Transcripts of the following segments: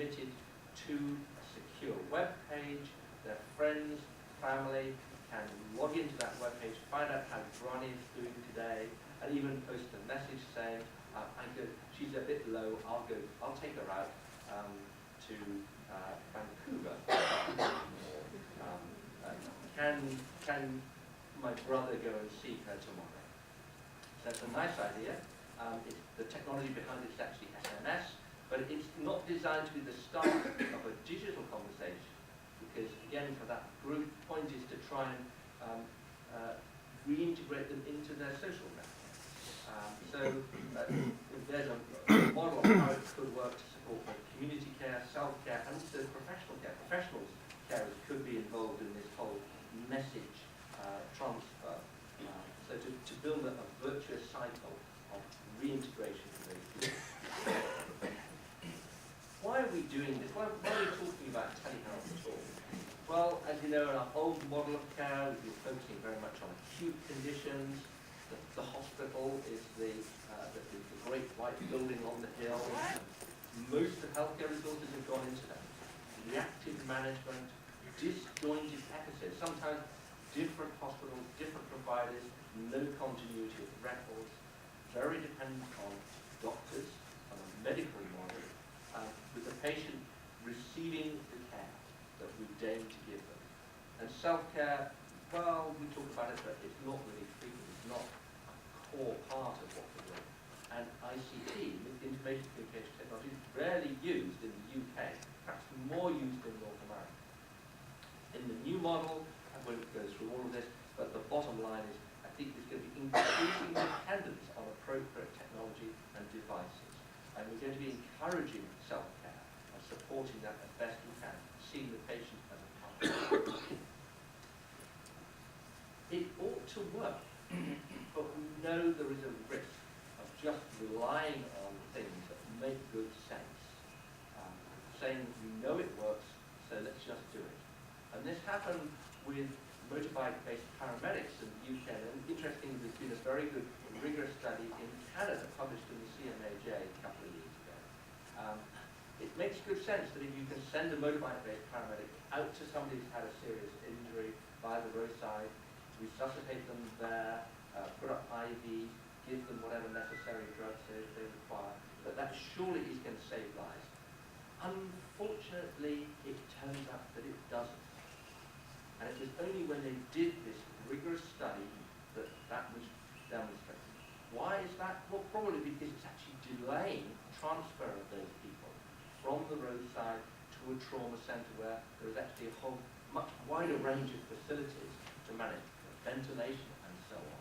committed to a secure web page. Their friends, family can log into that web page, find out how Granny is doing today, and even post a message saying, she's a bit low, I'll take her out to Vancouver. Can my brother go and see her tomorrow? So that's a nice idea. The technology behind it is actually SMS, but it's not designed to be the start of a digital conversation, because again, for that group, the point is to try and reintegrate them into their social network. There's a model of how it could work to support both community care, self-care, and also professional care. Professionals carers could be involved in this whole message transfer. So to build a virtuous cycle of reintegration for those people. Why are we doing this? Why are we talking about telehealth at all? Well, as you know, in our old model of care, we've been focusing very much on acute conditions. The hospital is the great white building on the hill. Most of the healthcare resources have gone into that. Reactive management, disjointed episodes, sometimes different hospitals, different providers, no continuity of records, very dependent on doctors, on a medical model, with the patient receiving the care that we deign to give them. And self-care, well, we talk about it, but it's not really frequent, it's not a core part of what we do. And ICT, information communication technology, is rarely used in the UK, perhaps more used in North America. In the new model, I won't go through all of this, but the bottom line is, I think there's going to be increasing dependence on appropriate technology and devices. And we're going to be encouraging self-care and supporting that as best we can, seeing the patient as a partner. It ought to work, but we know there is a risk of just relying on things that make good sense. Saying we know it works, so let's just do it. And this happened with motorbike-based paramedics in the UK. And interestingly, there's been a very good, rigorous study in Canada published in the CMAJ a couple of years ago. It makes good sense that if you can send a motorbike-based paramedic out to somebody who's had a serious injury by the roadside, resuscitate them there, put up IVs, give them whatever necessary drugs they require, that surely is going to save lives. Unfortunately, it turns out that it doesn't. And it was only when they did this rigorous study that that was demonstrated. Why is that? Well, probably because it's actually delaying transfer of those people from the roadside to a trauma centre where there is actually a whole much wider range of facilities to manage, ventilation and so on.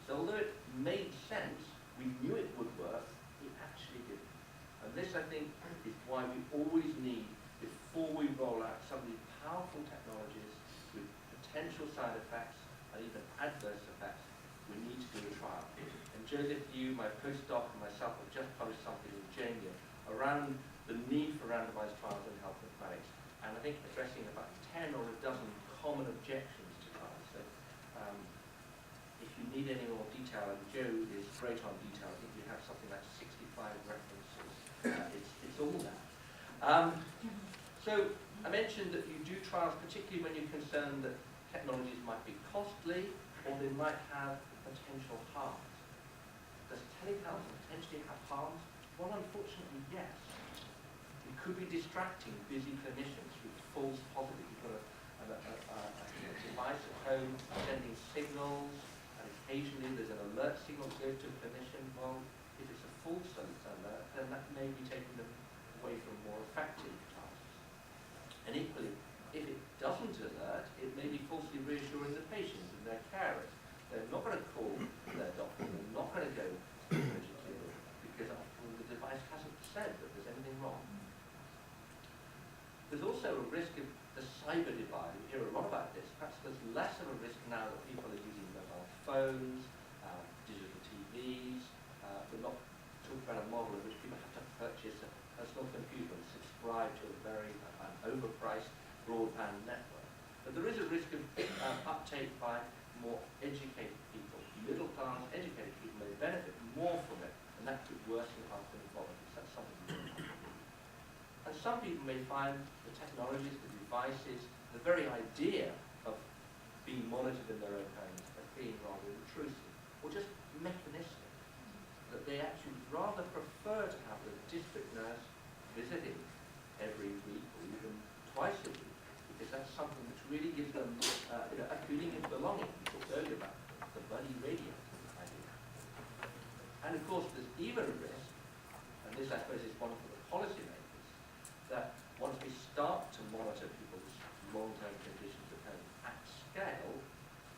So although it made sense, we knew it would work, it actually didn't. And this, I think, is why we always need, before we roll out some of these powerful technologies with potential side effects and even adverse effects, we need to do a trial. And Joseph, you, my postdoc, and myself have just published something in JAMIA around the need for randomized trials in health informatics, and I think addressing about 10 or a dozen common objections to trials. So if you need any more detail, and Joe is great on detail, I think we have something like 65 references. It's all there. So I mentioned that you do trials, particularly when you're concerned that technologies might be costly or they might have potential harms. Does telehealth potentially have harms? Well, unfortunately, yes. It could be distracting busy clinicians with false positives. You've got a device at home sending signals, and occasionally there's an alert signal that goes to a clinician. Well, if it's a false alert, then that may be taking them away from more effective tasks. And equally, if it doesn't alert, it may be falsely reassuring the patient and their carers. They're not going to call their doctor, they're not going to go to the emergency room, because after all, the device hasn't said that there's anything wrong. There's also a risk of the cyber divide. We hear a lot about this. Perhaps there's less of a risk now that people are using mobile phones, digital TVs. We're not talking about a model in which people have to purchase a personal computer and subscribe to a very overpriced broadband network. But there is a risk of uptake by more educated people. Middle class, educated people may benefit more from it, and that could worsen health inequalities. That's something we don't have to do. And some people may find the technologies, the devices, the very idea of being monitored in their own homes as being rather intrusive or just mechanistic, that they actually rather prefer to have the district nurse visiting every week or even twice a week, because that's something which really gives them a feeling of belonging. We talked earlier about the buddy radio idea. And of course there's even a risk, and this I suppose is one for the policymakers, that once we start to monitor people's long-term conditions at home at scale,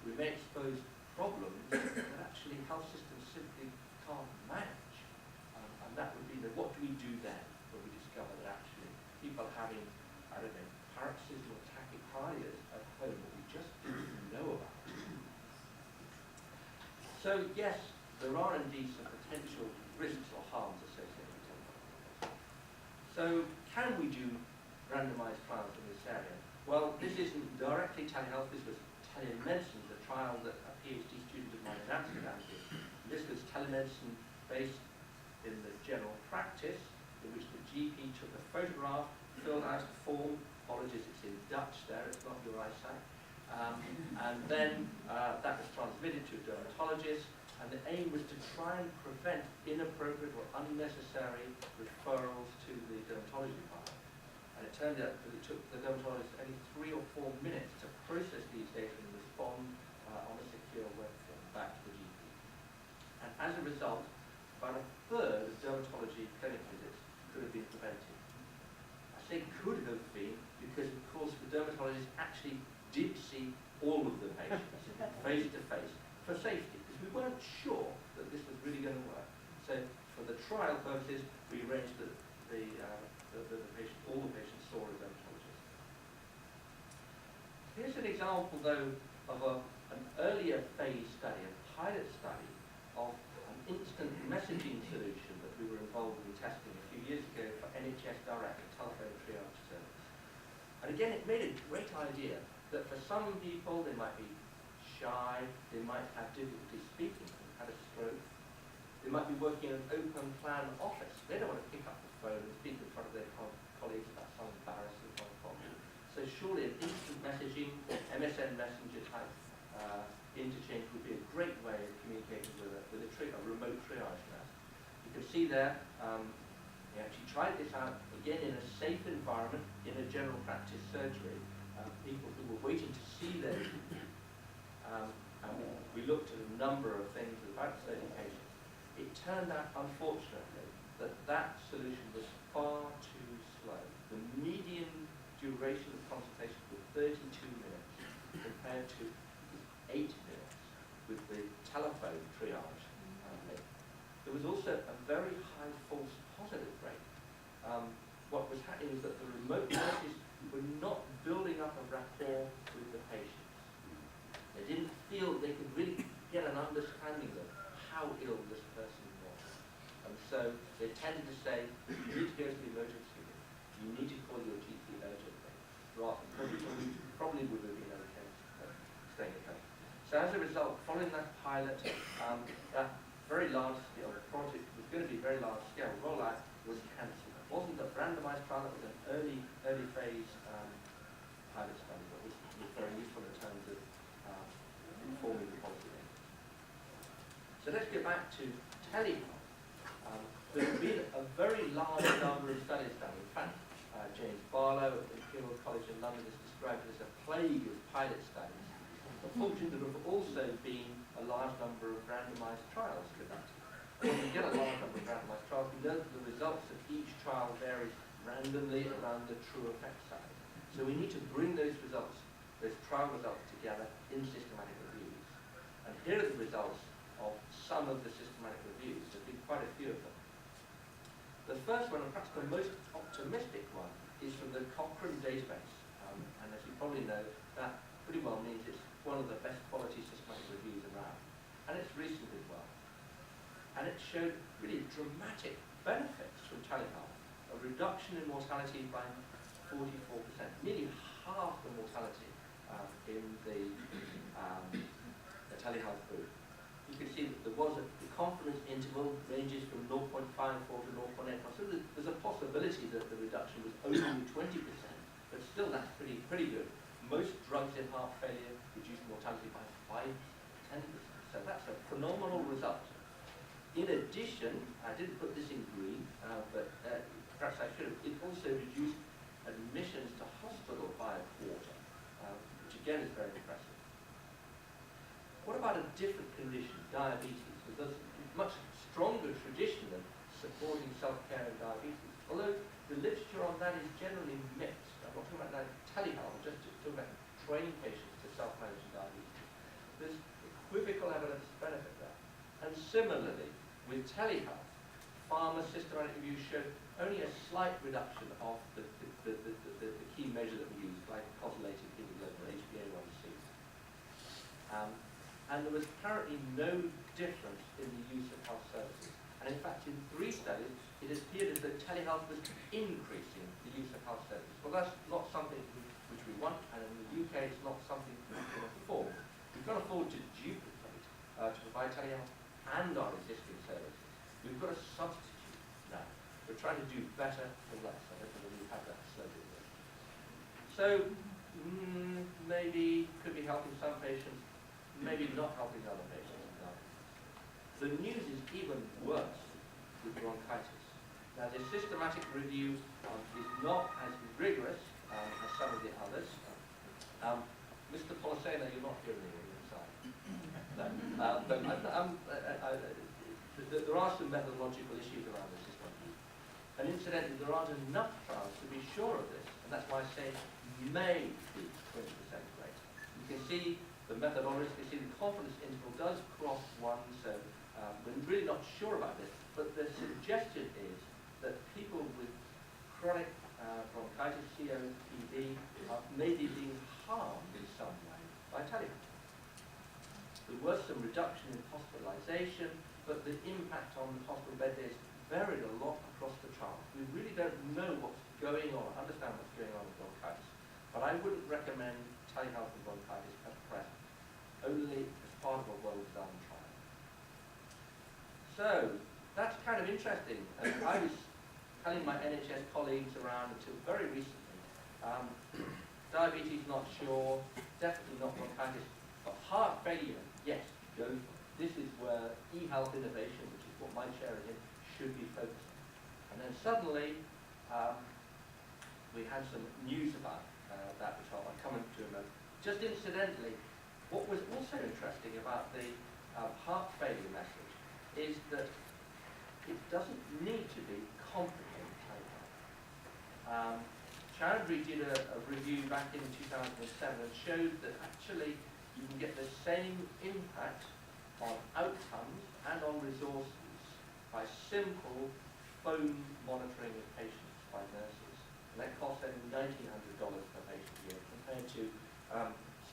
we may expose problems that actually health systems simply can't manage. And that would be what do we do then when we discover that actually people are having, I don't know, paroxysmal tachycardias at home that we just didn't know about. So yes, there are indeed some potential risks or harms associated with telehealth. So can we do randomized trials in this area? Well, this isn't directly telehealth, this was telemedicine, the trial that a PhD student of mine in Amsterdam did. This was telemedicine based in the general practice, in which the GP took a photograph, filled out a form, apologies it's in Dutch there, it's not your eyesight, and then that was transmitted to a dermatologist, and the aim was to try and prevent inappropriate or unnecessary referrals to the dermatology department. And it turned out that it took the dermatologist only 3 or 4 minutes to process these data and respond on a secure web form back to the GP. And as a result, about a third of dermatology clinic visits could have been prevented. I say could have been because, of course, the dermatologist actually did see all of the patients face to face for safety, because we weren't sure that this was really going to work. So, for the trial purposes, we arranged that all the patients saw a dermatologist. Here's an example, though, of an earlier phase study, a pilot study of an instant messaging solution that we were involved in testing a few years ago for NHS Direct, a telephone triage service. And again, it made a great idea that for some people, they might be shy, they might have difficulty speaking, had a stroke, they might be working in an open plan office. They don't want to pick up the phone and speak in front of their colleagues about some embarrassing problem. So surely an instant messaging, MSN Messenger type interchange would be a great way of communicating with a remote triage nurse. You can see there, we actually tried this out again in a safe environment in a general practice surgery. People who were waiting to see their GP. And we looked at a number of things, about 30 patients. It turned out, unfortunately, that solution was far too slow. The median duration of consultation was 32 minutes compared to 8 minutes with the telephone triage. There was also a very high false positive rate. What was happening is that the remote nurses were not building up a rapport with the patients. They didn't feel they could really get an understanding of how ill this person was. And so they tended to say, you need to go to the emergency room. You need to call your GP urgently. Rather, probably would have been okay staying at home. So as a result, following that pilot, that very large scale project was going to be very large scale rollout was cancelled. It wasn't a randomized trial, it was an early phase pilot study, but was very useful in terms of informing the policymakers. So let's get back to telehealth. There's been a very large number of studies done. In fact, James Barlow at the Imperial College in London has described it as a plague of pilot studies. Unfortunately, there have also been a large number of randomized trials conducted. When we get a large number of randomized trials, we know that the results of each trial varies randomly around the true effect side. So we need to bring those results, those trial results together in systematic reviews. And here are the results of some of the systematic reviews. There have been quite a few of them. The first one, and perhaps the most optimistic one, is from the Cochrane database. And as you probably know, that pretty well means it's one of the best quality systematic reviews around. And it's recent as well. And it showed really dramatic benefits from telehealth. A reduction in mortality by 44%, nearly half the mortality in the telehealth group. you can see that there was the confidence interval ranges from 0.54 to 0.81. So there's a possibility that the reduction was only 20%, but still that's pretty good. Most drugs in heart failure reduce mortality by 5 to 10%. So that's a phenomenal result. In addition, I didn't put this in green, but perhaps I should have, it also reduced admissions to hospital by a quarter, which again is very impressive. What about a different condition, diabetes? There's a much stronger tradition of supporting self-care in diabetes, although the literature on that is generally mixed. I'm not talking about that telehealth, I'm just talking about training patients to self-manage diabetes. There's equivocal evidence of benefit there. And similarly, with telehealth, pharma systematic reviews showed only a slight reduction of the key measure that we use, glycosylated hemoglobin, HbA1c. And there was apparently no difference in the use of health services. And in fact, in 3 studies, it appeared as though telehealth was increasing the use of health services. Well, that's not something which we want, and in the UK, it's not something we can afford. We can't afford to duplicate, to provide telehealth and our existing services. We've got to substitute now. We're trying to do better for less. I don't think we have that slogan. So, maybe could be helping some patients, maybe not helping other patients. No. The news is even worse with bronchitis. Now, the systematic review is not as rigorous as some of the others. Mr. Polisena, you're not hearing me inside. No. But there are some methodological issues around this system. And incidentally, there aren't enough trials to be sure of this. And that's why I say may be 20% greater. You can see the methodology, you see the confidence interval does cross 1, so we're really not sure about this. But the suggestion is that people with chronic bronchitis, COPD, may be being harmed in some way by telehealth. There was some reduction in hospitalization, but the impact on the hospital bed days varied a lot across the trial. We really don't know what's going on, understand what's going on with bronchitis. But I wouldn't recommend telehealth and bronchitis at present, only as part of a well-done trial. So, that's kind of interesting. I was telling my NHS colleagues around until very recently, diabetes not sure, definitely not bronchitis, but heart failure, yes, go for it. This is where e-health innovation, which is what my chair is in, should be focusing. And then suddenly, we had some news about that, which I'll come into in a moment. Just incidentally, what was also interesting about the heart failure message is that it doesn't need to be complicated. Chowdhury did a review back in 2007 and showed that actually you can get the same impact on outcomes and on resources by simple phone monitoring of patients by nurses. And that costs them $1,900 per patient a year compared to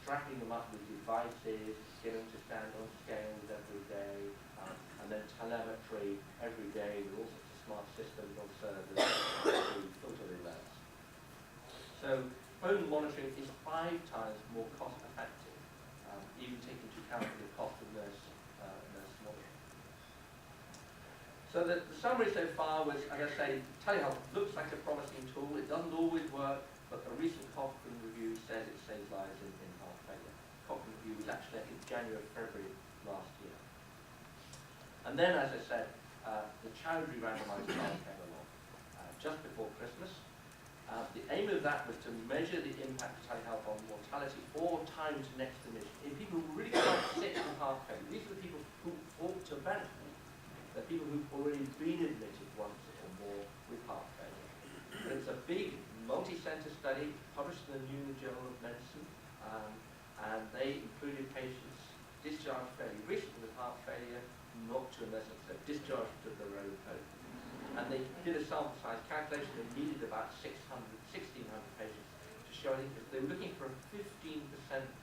strapping them up with devices, getting them to stand on scales every day, and then telemetry every day with all sorts of smart systems on servers to filter the alerts. So phone monitoring is 5 times more cost effective, even taking into account the cost of nurse monitoring. So the summary so far was, as I say, telehealth looks like a promising tool. It doesn't always work, but a recent Cochrane review says it saves lives in heart failure. Cochrane review was actually, I think, January, February last year. And then, as I said, the Chowdhury randomized trial came along just before Christmas. The aim of that was to measure the impact of telehealth on mortality or time to next admission in people who really quite sick with heart failure. These are the people who ought to benefit. They're people who've already been admitted once or more with heart failure. And it's a big multi-center study published in the New England Journal of Medicine, and they included patients discharged fairly recently with heart failure, not to a nursing home, discharged of their own home. And they did a sample size calculation. They needed about 1,600 patients to show, I think, they were looking for a 15%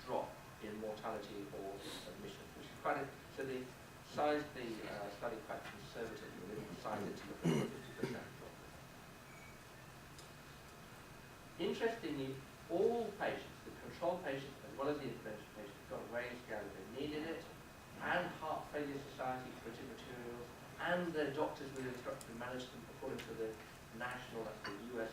drop in mortality or admission, which is quite a, so they sized the study quite conservatively. They didn't size it to look at a 50% drop. Interestingly, all patients, the control patients as well as the intervention patients, got a weighing scale if they needed it. and Heart Failure Society printed materials, and their doctors will instruct and manage them according to the national, that's the US